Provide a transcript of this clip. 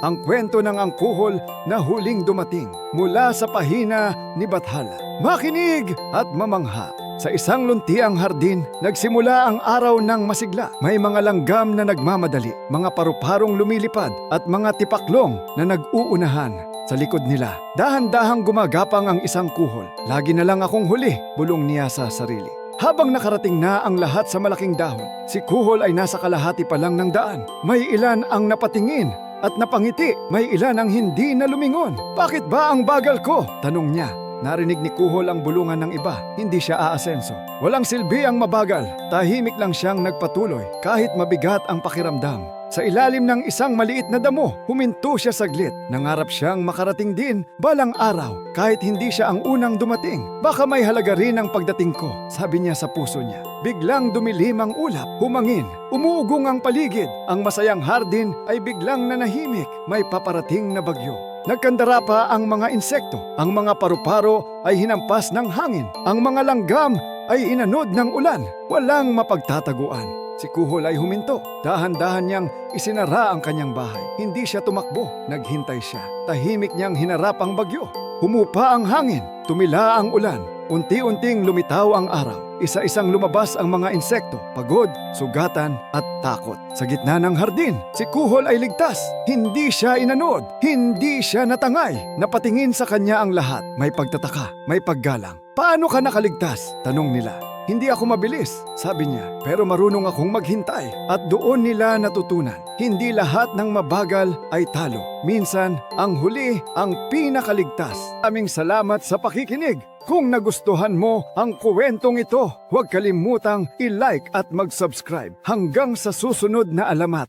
ang kwento ng angkuhol na huling dumating mula sa pahina ni Bathala. Makinig at mamangha. Sa isang luntiang hardin, nagsimula ang araw ng masigla. May mga langgam na nagmamadali, mga paru-parong lumilipad at mga tipaklong na nag-uunahan sa likod nila. Dahan-dahang gumagapang ang isang kuhol. Lagi na lang akong huli, bulong niya sa sarili. Habang nakarating na ang lahat sa malaking dahon, si kuhol ay nasa kalahati pa lang ng daan. May ilan ang napatingin at napangiti, may ilan ang hindi na lumingon. Bakit ba ang bagal ko? Tanong niya. Narinig ni Kuhol ang bulungan ng iba, hindi siya aasenso. Walang silbi ang mabagal, tahimik lang siyang nagpatuloy kahit mabigat ang pakiramdam. Sa ilalim ng isang maliit na damo, huminto siya saglit. Nangarap siyang makarating din balang araw kahit hindi siya ang unang dumating. Baka may halaga rin ang pagdating ko, sabi niya sa puso niya. Biglang dumilim ang ulap, humangin, umuugong ang paligid. Ang masayang hardin ay biglang nanahimik, may paparating na bagyo. Nagkandara pa ang mga insekto, ang mga paru-paro ay hinampas ng hangin, ang mga langgam ay inanod ng ulan, walang mapagtataguan. Si Kuhol ay huminto, dahan-dahan niyang isinara ang kanyang bahay. Hindi siya tumakbo, naghintay siya. Tahimik niyang hinarap ang bagyo. Humupa ang hangin, tumila ang ulan, unti-unting lumitaw ang araw. Isa-isang lumabas ang mga insekto, pagod, sugatan at takot. Sa gitna ng hardin, si Kuhol ay ligtas. Hindi siya inanod, hindi siya natangay. Napatingin sa kanya ang lahat. May pagtataka, may paggalang. Paano ka nakaligtas? Tanong nila. Hindi ako mabilis, sabi niya, pero marunong akong maghintay. At doon nila natutunan, hindi lahat ng mabagal ay talo. Minsan, ang huli ang pinakaligtas. Aming salamat sa pakikinig. Kung nagustuhan mo ang kwentong ito, huwag kalimutang i-like at mag-subscribe. Hanggang sa susunod na alamat.